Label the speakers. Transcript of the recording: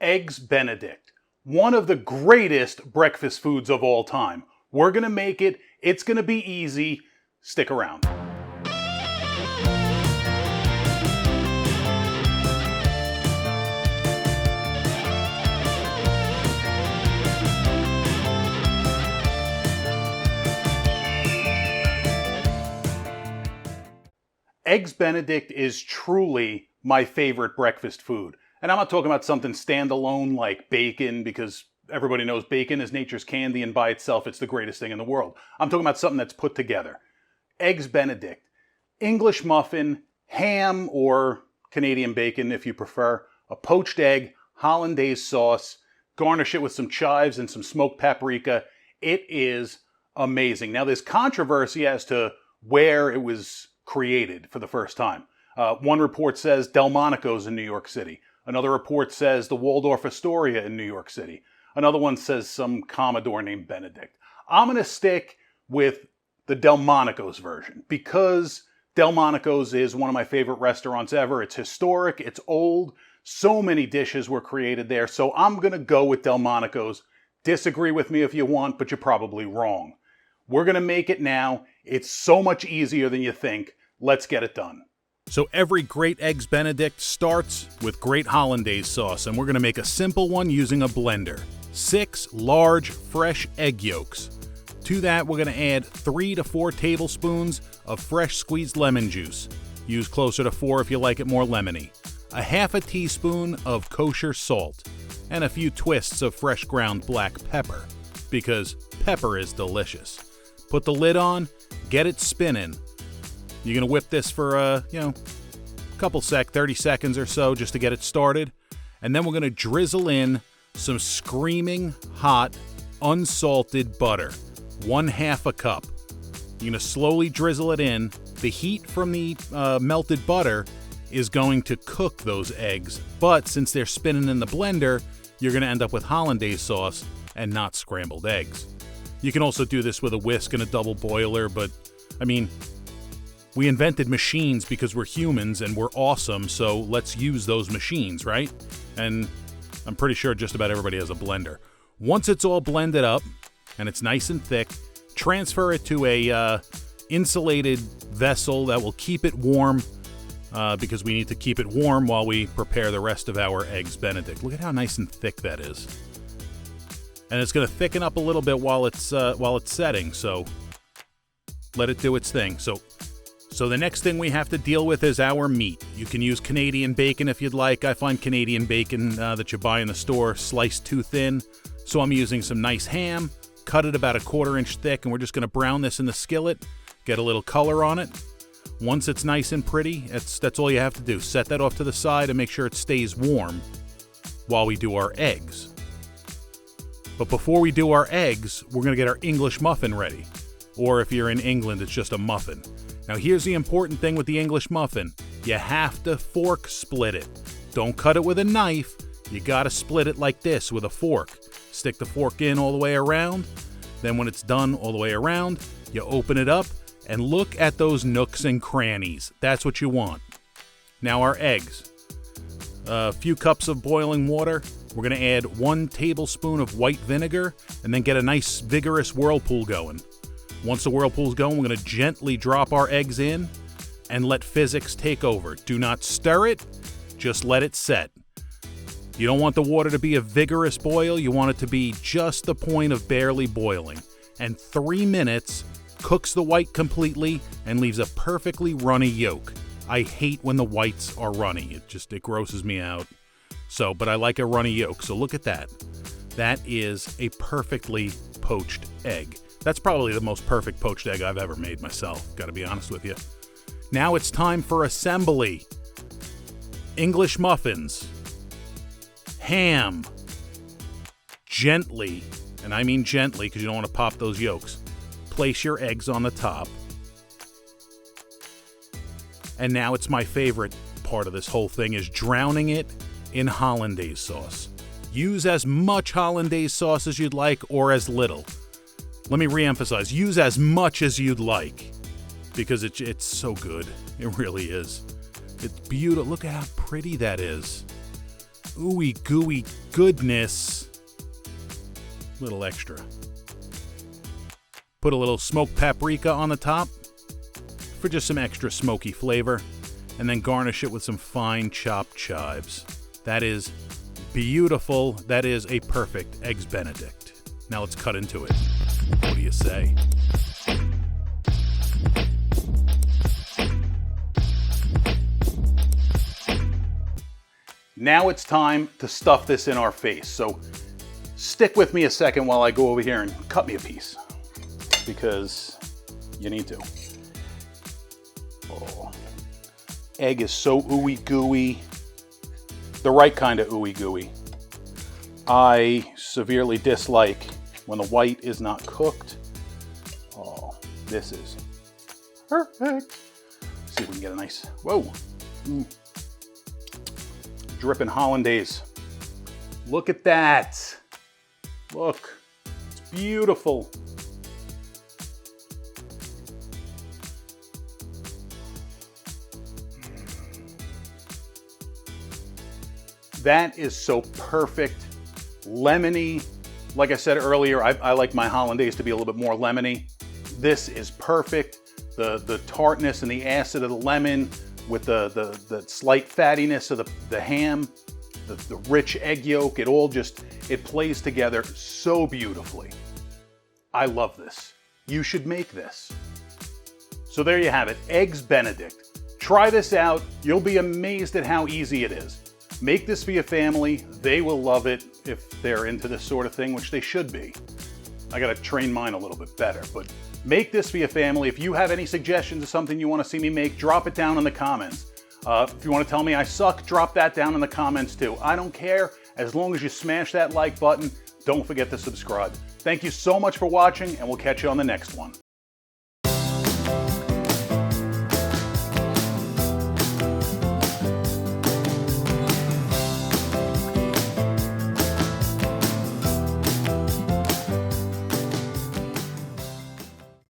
Speaker 1: Eggs Benedict, one of the greatest breakfast foods of all time. We're gonna make it, it's gonna be easy, stick around. Eggs Benedict is truly my favorite breakfast food. And I'm not talking about something standalone like bacon, because everybody knows bacon is nature's candy and by itself it's the greatest thing in the world. I'm talking about something that's put together. Eggs Benedict, English muffin, ham or Canadian bacon if you prefer, a poached egg, Hollandaise sauce, garnish it with some chives and some smoked paprika. It is amazing. Now there's controversy as to where it was created for the first time. One report says Delmonico's in New York City. Another report says the Waldorf Astoria in New York City. Another one says some Commodore named Benedict. I'm going to stick with the Delmonico's version because Delmonico's is one of my favorite restaurants ever. It's historic, it's old, so many dishes were created there, so I'm going to go with Delmonico's. Disagree with me if you want, but you're probably wrong. We're going to make it now. It's so much easier than you think. Let's get it done. So every great Eggs Benedict starts with great Hollandaise sauce, and we're going to make a simple one using a blender. 6 large, fresh egg yolks. To that, we're going to add 3 to 4 tablespoons of fresh squeezed lemon juice. Use closer to 4 if you like it more lemony. A half a teaspoon of kosher salt, and a few twists of fresh ground black pepper, because pepper is delicious. Put the lid on, get it spinning. You're going to whip this for, a couple 30 seconds or so just to get it started. And then we're going to drizzle in some screaming hot, unsalted butter. 1/2 cup. You're going to slowly drizzle it in. The heat from the melted butter is going to cook those eggs. But since they're spinning in the blender, you're going to end up with Hollandaise sauce and not scrambled eggs. You can also do this with a whisk and a double boiler, but, we invented machines because we're humans and we're awesome, so let's use those machines, right? And I'm pretty sure just about everybody has a blender. Once it's all blended up and it's nice and thick, transfer it to a insulated vessel that will keep it warm because we need to keep it warm while we prepare the rest of our Eggs Benedict. Look at how nice and thick that is. And it's going to thicken up a little bit while it's setting, so let it do its thing. So the next thing we have to deal with is our meat. You can use Canadian bacon if you'd like. I find Canadian bacon that you buy in the store sliced too thin. So I'm using some nice ham, cut it about 1/4 inch thick, and we're just going to brown this in the skillet, get a little color on it. Once it's nice and pretty, that's all you have to do. Set that off to the side and make sure it stays warm while we do our eggs. But before we do our eggs, we're going to get our English muffin ready. Or if you're in England, it's just a muffin. Now here's the important thing with the English muffin. You have to fork split it. Don't cut it with a knife. You gotta split it like this with a fork. Stick the fork in all the way around. Then when it's done all the way around, you open it up and look at those nooks and crannies. That's what you want. Now our eggs. A few cups of boiling water. We're gonna add 1 tablespoon of white vinegar and then get a nice vigorous whirlpool going. Once the whirlpool's going, we're going to gently drop our eggs in and let physics take over. Do not stir it, just let it set. You don't want the water to be a vigorous boil, you want it to be just the point of barely boiling. And 3 minutes cooks the white completely and leaves a perfectly runny yolk. I hate when the whites are runny, it grosses me out. But I like a runny yolk, so look at that. That is a perfectly poached egg. That's probably the most perfect poached egg I've ever made myself, gotta be honest with you. Now it's time for assembly. English muffins. Ham. Gently, and I mean gently because you don't want to pop those yolks. Place your eggs on the top. And now it's my favorite part of this whole thing is drowning it in Hollandaise sauce. Use as much Hollandaise sauce as you'd like or as little. Let me reemphasize, use as much as you'd like because it's so good. It really is. It's beautiful. Look at how pretty that is. ooey gooey goodness. A little extra. Put a little smoked paprika on the top for just some extra smoky flavor, and then garnish it with some fine chopped chives. That is beautiful. That is a perfect Eggs Benedict. Now let's cut into it. What do you say? Now it's time to stuff this in our face. So stick with me a second while I go over here and cut me a piece, because you need to. Oh. Egg is so ooey gooey. The right kind of ooey gooey. I severely dislike when the white is not cooked. Oh, this is perfect. Let's see if we can get a nice, whoa. Dripping Hollandaise. Look at that. Look, it's beautiful. That is so perfect. Lemony. Like I said earlier, I like my Hollandaise to be a little bit more lemony. This is perfect. The tartness and the acid of the lemon with the slight fattiness of the ham, the rich egg yolk, it all just, it plays together so beautifully. I love this. You should make this. So there you have it, Eggs Benedict. Try this out. You'll be amazed at how easy it is. Make this for your family. They will love it if they're into this sort of thing, which they should be. I gotta train mine a little bit better, but make this for your family. If you have any suggestions of something you want to see me make, drop it down in the comments. If you want to tell me I suck, drop that down in the comments too. I don't care, as long as you smash that like button. Don't forget to subscribe. Thank you so much for watching, and we'll catch you on the next one.